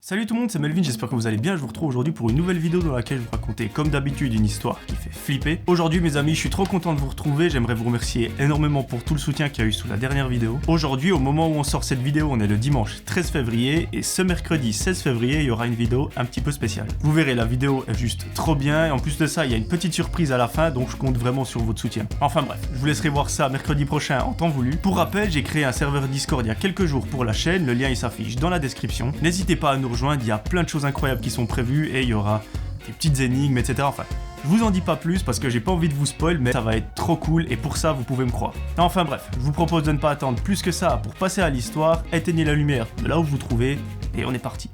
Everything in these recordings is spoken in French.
Salut tout le monde, c'est Melvin, j'espère que vous allez bien. Je vous retrouve aujourd'hui pour une nouvelle vidéo dans laquelle je vais vous raconter comme d'habitude une histoire qui fait flipper. Aujourd'hui mes amis, je suis trop content de vous retrouver, j'aimerais vous remercier énormément pour tout le soutien qu'il y a eu sous la dernière vidéo. Aujourd'hui, au moment où on sort cette vidéo, on est le dimanche 13 février et ce mercredi 16 février, il y aura une vidéo un petit peu spéciale. Vous verrez, la vidéo est juste trop bien et en plus de ça, il y a une petite surprise à la fin, donc je compte vraiment sur votre soutien. Enfin bref, je vous laisserai voir ça mercredi prochain en temps voulu. Pour rappel, j'ai créé un serveur Discord il y a quelques jours pour la chaîne, le lien il s'affiche dans la description. N'hésitez pas à nous rejoindre, il y a plein de choses incroyables qui sont prévues et il y aura des petites énigmes, etc. Enfin, je vous en dis pas plus parce que j'ai pas envie de vous spoil, mais ça va être trop cool et pour ça vous pouvez me croire. Enfin bref, je vous propose de ne pas attendre plus que ça pour passer à l'histoire, éteignez la lumière de là où vous vous trouvez et on est parti.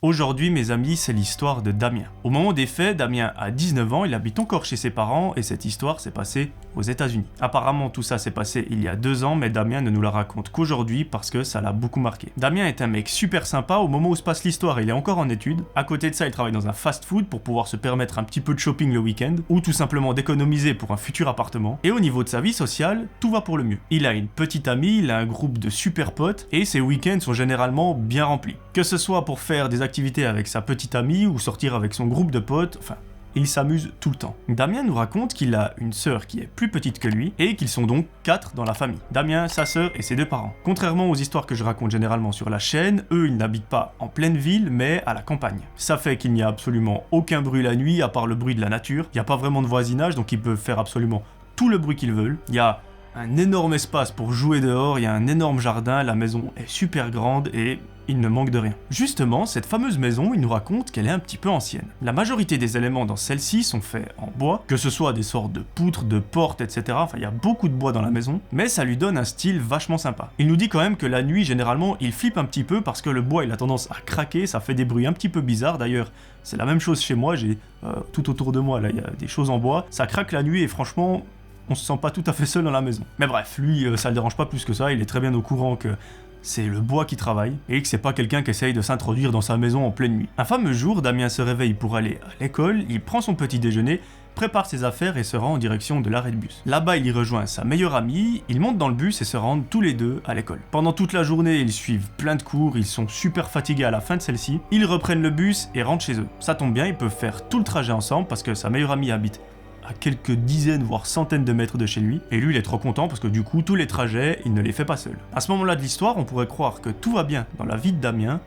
Aujourd'hui, mes amis, c'est l'histoire de Damien. Au moment des faits, Damien a 19 ans, il habite encore chez ses parents et cette histoire s'est passée aux États-Unis. Apparemment, tout ça s'est passé il y a 2 ans, mais Damien ne nous la raconte qu'aujourd'hui parce que ça l'a beaucoup marqué. Damien est un mec super sympa, au moment où se passe l'histoire, il est encore en études. À côté de ça, il travaille dans un fast-food pour pouvoir se permettre un petit peu de shopping le week-end ou tout simplement d'économiser pour un futur appartement. Et au niveau de sa vie sociale, tout va pour le mieux. Il a une petite amie, il a un groupe de super potes et ses week-ends sont généralement bien remplis. Que ce soit pour faire des activités avec sa petite amie ou sortir avec son groupe de potes, enfin, il s'amuse tout le temps. Damien nous raconte qu'il a une sœur qui est plus petite que lui et qu'ils sont donc 4 dans la famille. Damien, sa sœur et ses 2 parents. Contrairement aux histoires que je raconte généralement sur la chaîne, eux ils n'habitent pas en pleine ville mais à la campagne. Ça fait qu'il n'y a absolument aucun bruit la nuit à part le bruit de la nature. Il n'y a pas vraiment de voisinage donc ils peuvent faire absolument tout le bruit qu'ils veulent. Il y a un énorme espace pour jouer dehors, il y a un énorme jardin, la maison est super grande et il ne manque de rien. Justement, cette fameuse maison, il nous raconte qu'elle est un petit peu ancienne. La majorité des éléments dans celle-ci sont faits en bois, que ce soit des sortes de poutres, de portes, etc. Enfin, il y a beaucoup de bois dans la maison, mais ça lui donne un style vachement sympa. Il nous dit quand même que la nuit, généralement, il flippe un petit peu parce que le bois, il a tendance à craquer, ça fait des bruits un petit peu bizarres. D'ailleurs, c'est la même chose chez moi, j'ai tout autour de moi, là, il y a des choses en bois. Ça craque la nuit et franchement, on se sent pas tout à fait seul dans la maison. Mais bref, lui, ça le dérange pas plus que ça, il est très bien au courant que c'est le bois qui travaille, et que c'est pas quelqu'un qui essaye de s'introduire dans sa maison en pleine nuit. Un fameux jour, Damien se réveille pour aller à l'école, il prend son petit déjeuner, prépare ses affaires et se rend en direction de l'arrêt de bus. Là-bas, il y rejoint sa meilleure amie, ils montent dans le bus et se rendent tous les deux à l'école. Pendant toute la journée, ils suivent plein de cours, ils sont super fatigués à la fin de celle-ci, ils reprennent le bus et rentrent chez eux. Ça tombe bien, ils peuvent faire tout le trajet ensemble parce que sa meilleure amie habite à quelques dizaines voire centaines de mètres de chez lui, et lui il est trop content parce que du coup tous les trajets il ne les fait pas seul. À ce moment-là de l'histoire, on pourrait croire que tout va bien dans la vie de Damien,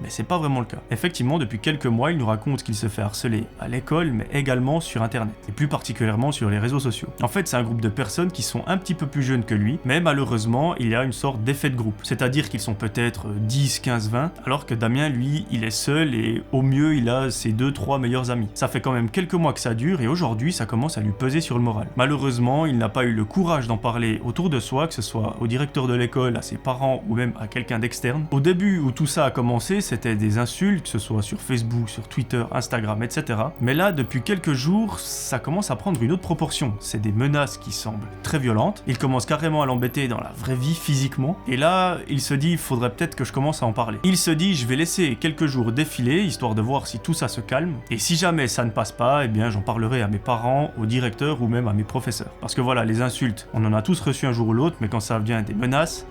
mais c'est pas vraiment le cas. Effectivement, depuis quelques mois, il nous raconte qu'il se fait harceler à l'école, mais également sur internet, et plus particulièrement sur les réseaux sociaux. En fait, c'est un groupe de personnes qui sont un petit peu plus jeunes que lui, mais malheureusement, il y a une sorte d'effet de groupe. C'est-à-dire qu'ils sont peut-être 10, 15, 20, alors que Damien, lui, il est seul et au mieux, il a ses 2-3 meilleurs amis. Ça fait quand même quelques mois que ça dure, et aujourd'hui, ça commence à lui peser sur le moral. Malheureusement, il n'a pas eu le courage d'en parler autour de soi, que ce soit au directeur de l'école, à ses parents, ou même à quelqu'un d'externe. Au début où tout ça a commencé, c'était des insultes, que ce soit sur Facebook, sur Twitter, Instagram, etc. Mais là, depuis quelques jours, ça commence à prendre une autre proportion. C'est des menaces qui semblent très violentes. Il commence carrément à l'embêter dans la vraie vie, physiquement. Et là, il se dit, il faudrait peut-être que je commence à en parler. Il se dit, je vais laisser quelques jours défiler, histoire de voir si tout ça se calme. Et si jamais ça ne passe pas, eh bien j'en parlerai à mes parents, au directeur ou même à mes professeurs. Parce que voilà, les insultes, on en a tous reçu un jour ou l'autre, mais quand ça vient des menaces,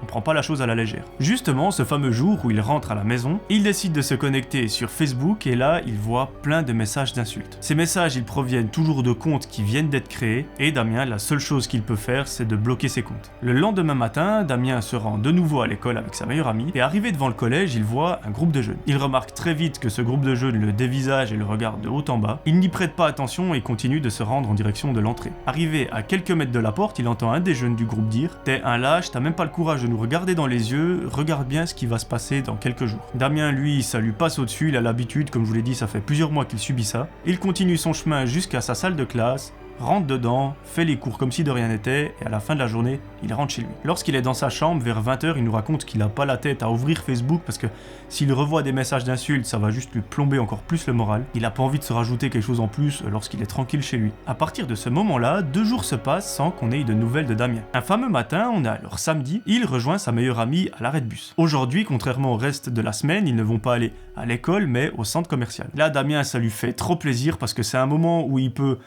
on prend pas la chose à la légère. Justement, ce fameux jour où il rentre à la maison, il décide de se connecter sur Facebook et là, il voit plein de messages d'insultes. Ces messages, ils proviennent toujours de comptes qui viennent d'être créés et Damien, la seule chose qu'il peut faire, c'est de bloquer ces comptes. Le lendemain matin, Damien se rend de nouveau à l'école avec sa meilleure amie et arrivé devant le collège, il voit un groupe de jeunes. Il remarque très vite que ce groupe de jeunes le dévisage et le regarde de haut en bas. Il n'y prête pas attention et continue de se rendre en direction de l'entrée. Arrivé à quelques mètres de la porte, il entend un des jeunes du groupe dire « T'es un lâche, t'as même pas le courage de nous regarder dans les yeux, regarde bien ce qui va se passer dans quelques jours. » Damien, lui, ça lui passe au-dessus, il a l'habitude, comme je vous l'ai dit, ça fait plusieurs mois qu'il subit ça. Il continue son chemin jusqu'à sa salle de classe, rentre dedans, fait les cours comme si de rien n'était, et à la fin de la journée, il rentre chez lui. Lorsqu'il est dans sa chambre, vers 20h, il nous raconte qu'il n'a pas la tête à ouvrir Facebook parce que s'il revoit des messages d'insultes, ça va juste lui plomber encore plus le moral. Il n'a pas envie de se rajouter quelque chose en plus lorsqu'il est tranquille chez lui. À partir de ce moment-là, 2 jours se passent sans qu'on ait eu de nouvelles de Damien. Un fameux matin, on est alors samedi, il rejoint sa meilleure amie à l'arrêt de bus. Aujourd'hui, contrairement au reste de la semaine, ils ne vont pas aller à l'école mais au centre commercial. Là, Damien, ça lui fait trop plaisir parce que c'est un moment où il peut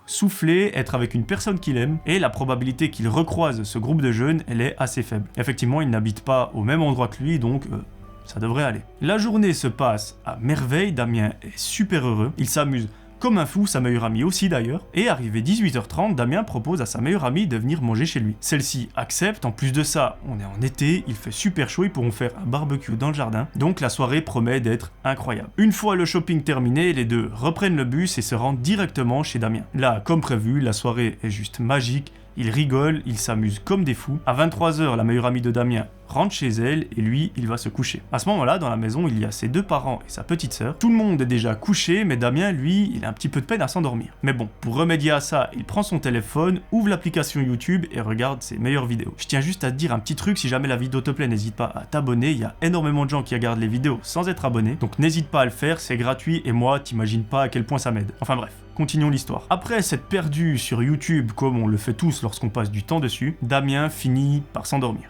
souffler, être avec une personne qu'il aime, et la probabilité qu'il recroise ce groupe de jeunes, elle est assez faible. Effectivement, il n'habite pas au même endroit que lui, donc ça devrait aller. La journée se passe à merveille, Damien est super heureux, il s'amuse comme un fou, sa meilleure amie aussi d'ailleurs, et arrivé 18h30, Damien propose à sa meilleure amie de venir manger chez lui. Celle-ci accepte, en plus de ça, on est en été, il fait super chaud, ils pourront faire un barbecue dans le jardin, donc la soirée promet d'être incroyable. Une fois le shopping terminé, les deux reprennent le bus et se rendent directement chez Damien. Là, comme prévu, la soirée est juste magique, ils rigolent, ils s'amusent comme des fous. À 23h, la meilleure amie de Damien rentre chez elle et lui, il va se coucher. À ce moment-là, dans la maison, il y a ses 2 parents et sa petite sœur. Tout le monde est déjà couché, mais Damien, lui, il a un petit peu de peine à s'endormir. Mais bon, pour remédier à ça, il prend son téléphone, ouvre l'application YouTube et regarde ses meilleures vidéos. Je tiens juste à te dire un petit truc, si jamais la vidéo te plaît, n'hésite pas à t'abonner. Il y a énormément de gens qui regardent les vidéos sans être abonnés, donc n'hésite pas à le faire, c'est gratuit et moi, t'imagines pas à quel point ça m'aide. Enfin bref. Continuons l'histoire. Après s'être perdu sur YouTube, comme on le fait tous lorsqu'on passe du temps dessus, Damien finit par s'endormir.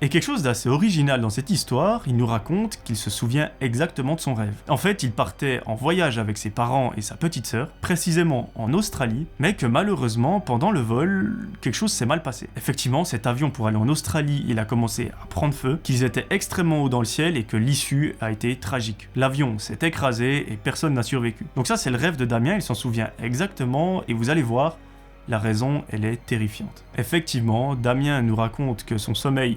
Et quelque chose d'assez original dans cette histoire, il nous raconte qu'il se souvient exactement de son rêve. En fait, il partait en voyage avec ses parents et sa petite sœur, précisément en Australie, mais que malheureusement, pendant le vol, quelque chose s'est mal passé. Effectivement, cet avion pour aller en Australie, il a commencé à prendre feu, qu'ils étaient extrêmement haut dans le ciel et que l'issue a été tragique. L'avion s'est écrasé et personne n'a survécu. Donc ça, c'est le rêve de Damien, il s'en souvient exactement et vous allez voir, la raison, elle est terrifiante. Effectivement, Damien nous raconte que son sommeil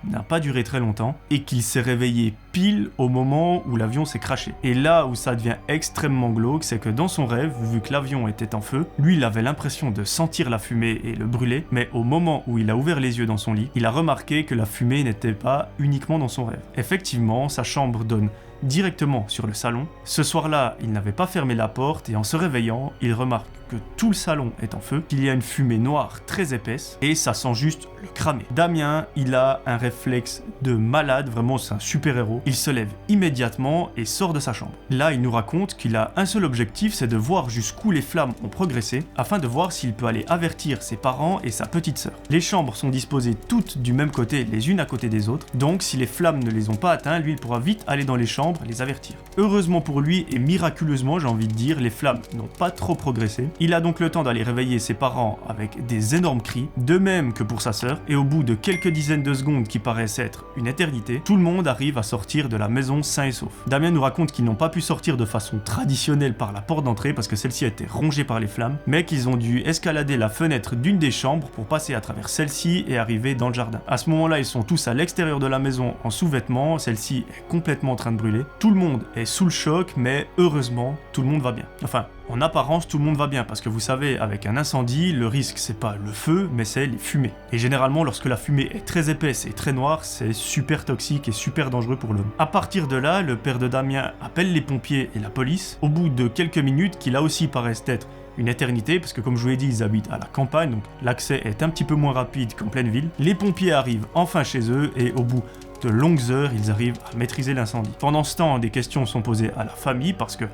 n'a pas duré très longtemps et qu'il s'est réveillé pile au moment où l'avion s'est crashé. Et là où ça devient extrêmement glauque, c'est que dans son rêve, vu que l'avion était en feu, lui il avait l'impression de sentir la fumée et le brûler, mais au moment où il a ouvert les yeux dans son lit, il a remarqué que la fumée n'était pas uniquement dans son rêve. Effectivement, sa chambre donne directement sur le salon. Ce soir-là, il n'avait pas fermé la porte et en se réveillant, il remarque que tout le salon est en feu, qu'il y a une fumée noire très épaisse et ça sent juste le cramer. Damien, il a un réflexe de malade, vraiment c'est un super-héros. Il se lève immédiatement et sort de sa chambre. Là, il nous raconte qu'il a un seul objectif, c'est de voir jusqu'où les flammes ont progressé afin de voir s'il peut aller avertir ses parents et sa petite sœur. Les chambres sont disposées toutes du même côté, les unes à côté des autres, donc si les flammes ne les ont pas atteints, lui il pourra vite aller dans les chambres et les avertir. Heureusement pour lui et miraculeusement, j'ai envie de dire, les flammes n'ont pas trop progressé. Il a donc le temps d'aller réveiller ses parents avec des énormes cris, de même que pour sa sœur, et au bout de quelques dizaines de secondes qui paraissent être une éternité, tout le monde arrive à sortir de la maison sain et sauf. Damien nous raconte qu'ils n'ont pas pu sortir de façon traditionnelle par la porte d'entrée parce que celle-ci a été rongée par les flammes, mais qu'ils ont dû escalader la fenêtre d'une des chambres pour passer à travers celle-ci et arriver dans le jardin. À ce moment-là, ils sont tous à l'extérieur de la maison en sous-vêtements, celle-ci est complètement en train de brûler. Tout le monde est sous le choc, mais heureusement, tout le monde va bien. Enfin, en apparence, tout le monde va bien, parce que vous savez, avec un incendie, le risque c'est pas le feu, mais c'est les fumées. Et généralement, lorsque la fumée est très épaisse et très noire, c'est super toxique et super dangereux pour l'homme. À partir de là, le père de Damien appelle les pompiers et la police. Au bout de quelques minutes, qui là aussi paraissent être une éternité, parce que comme je vous l'ai dit, ils habitent à la campagne, donc l'accès est un petit peu moins rapide qu'en pleine ville. Les pompiers arrivent enfin chez eux, et au bout de longues heures, ils arrivent à maîtriser l'incendie. Pendant ce temps, des questions sont posées à la famille, parce que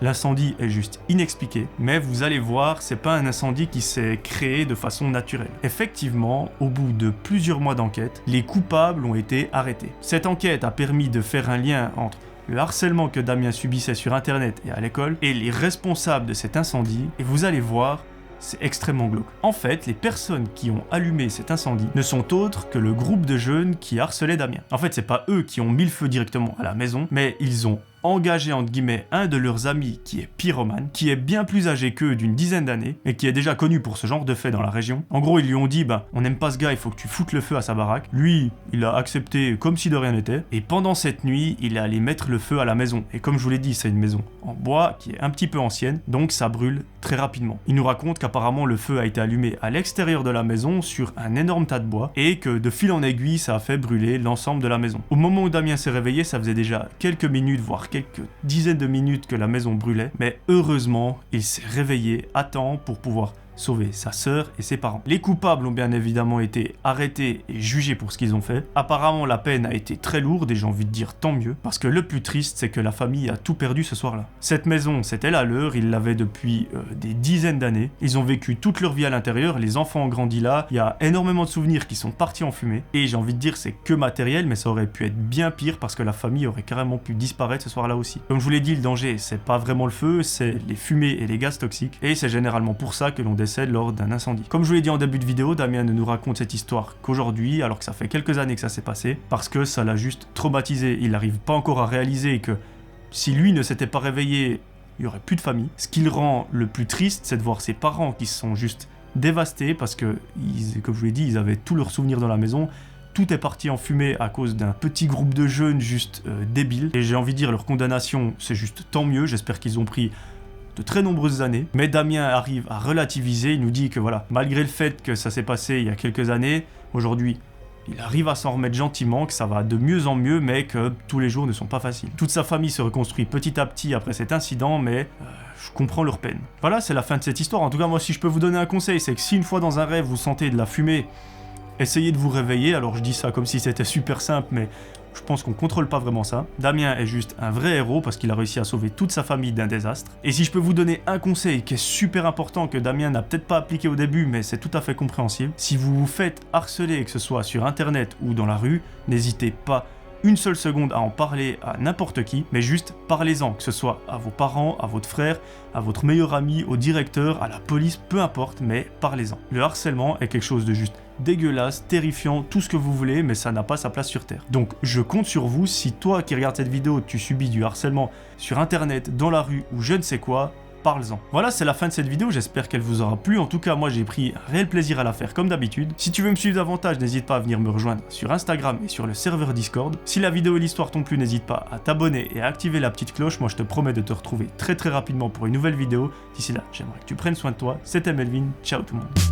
l'incendie est juste inexpliqué, mais vous allez voir, c'est pas un incendie qui s'est créé de façon naturelle. Effectivement, au bout de plusieurs mois d'enquête, les coupables ont été arrêtés. Cette enquête a permis de faire un lien entre le harcèlement que Damien subissait sur internet et à l'école, et les responsables de cet incendie, et vous allez voir, c'est extrêmement glauque. En fait, les personnes qui ont allumé cet incendie ne sont autres que le groupe de jeunes qui harcelait Damien. En fait, c'est pas eux qui ont mis le feu directement à la maison, mais ils ont engagé entre guillemets un de leurs amis qui est pyromane, qui est bien plus âgé qu'eux d'une dizaine d'années et qui est déjà connu pour ce genre de fait dans la région. En gros, ils lui ont dit on n'aime pas ce gars, il faut que tu foutes le feu à sa baraque. Lui, il a accepté comme si de rien n'était, et pendant cette nuit, il est allé mettre le feu à la maison. Et comme je vous l'ai dit, c'est une maison en bois qui est un petit peu ancienne, donc ça brûle très rapidement. Il nous raconte qu'apparemment le feu a été allumé à l'extérieur de la maison sur un énorme tas de bois et que de fil en aiguille, ça a fait brûler l'ensemble de la maison. Au moment où Damien s'est réveillé, ça faisait déjà quelques minutes, voire quelques dizaines de minutes que la maison brûlait, mais heureusement, il s'est réveillé à temps pour pouvoir sauver sa sœur et ses parents. Les coupables ont bien évidemment été arrêtés et jugés pour ce qu'ils ont fait. Apparemment, la peine a été très lourde et j'ai envie de dire tant mieux, parce que le plus triste, c'est que la famille a tout perdu ce soir-là. Cette maison, c'était la leur, ils l'avaient depuis des dizaines d'années. Ils ont vécu toute leur vie à l'intérieur, les enfants ont grandi là, il y a énormément de souvenirs qui sont partis en fumée, et j'ai envie de dire c'est que matériel, mais ça aurait pu être bien pire parce que la famille aurait carrément pu disparaître ce soir-là aussi. Comme je vous l'ai dit, le danger, c'est pas vraiment le feu, c'est les fumées et les gaz toxiques, et c'est généralement pour ça que l'on décède lors d'un incendie. Comme je vous l'ai dit en début de vidéo, Damien ne nous raconte cette histoire qu'aujourd'hui, alors que ça fait quelques années que ça s'est passé, parce que ça l'a juste traumatisé. Il n'arrive pas encore à réaliser que si lui ne s'était pas réveillé, il n'y aurait plus de famille. Ce qui le rend le plus triste, c'est de voir ses parents qui se sont juste dévastés, parce que, comme je vous l'ai dit, ils avaient tous leurs souvenirs dans la maison. Tout est parti en fumée à cause d'un petit groupe de jeunes juste débiles. Et j'ai envie de dire, leur condamnation, c'est juste tant mieux. J'espère qu'ils ont pris de très nombreuses années, mais Damien arrive à relativiser, il nous dit que voilà, malgré le fait que ça s'est passé il y a quelques années, aujourd'hui, il arrive à s'en remettre gentiment, que ça va de mieux en mieux, mais que tous les jours ne sont pas faciles. Toute sa famille se reconstruit petit à petit après cet incident, mais je comprends leur peine. Voilà, c'est la fin de cette histoire. En tout cas, moi, si je peux vous donner un conseil, c'est que si une fois dans un rêve, vous sentez de la fumée, essayez de vous réveiller. Alors je dis ça comme si c'était super simple, mais je pense qu'on contrôle pas vraiment ça. Damien est juste un vrai héros parce qu'il a réussi à sauver toute sa famille d'un désastre. Et si je peux vous donner un conseil qui est super important que Damien n'a peut-être pas appliqué au début, mais c'est tout à fait compréhensible, si vous vous faites harceler, que ce soit sur internet ou dans la rue, n'hésitez pas une seule seconde à en parler à n'importe qui, mais juste parlez-en, que ce soit à vos parents, à votre frère, à votre meilleur ami, au directeur, à la police, peu importe, mais parlez-en. Le harcèlement est quelque chose de juste dégueulasse, terrifiant, tout ce que vous voulez, mais ça n'a pas sa place sur Terre. Donc je compte sur vous, si toi qui regardes cette vidéo, tu subis du harcèlement sur internet, dans la rue ou je ne sais quoi, parle-en. Voilà, c'est la fin de cette vidéo, j'espère qu'elle vous aura plu. En tout cas, moi j'ai pris un réel plaisir à la faire comme d'habitude. Si tu veux me suivre davantage, n'hésite pas à venir me rejoindre sur Instagram et sur le serveur Discord. Si la vidéo et l'histoire t'ont plu, n'hésite pas à t'abonner et à activer la petite cloche. Moi je te promets de te retrouver très rapidement pour une nouvelle vidéo. D'ici là, j'aimerais que tu prennes soin de toi. C'était Melvin, ciao tout le monde.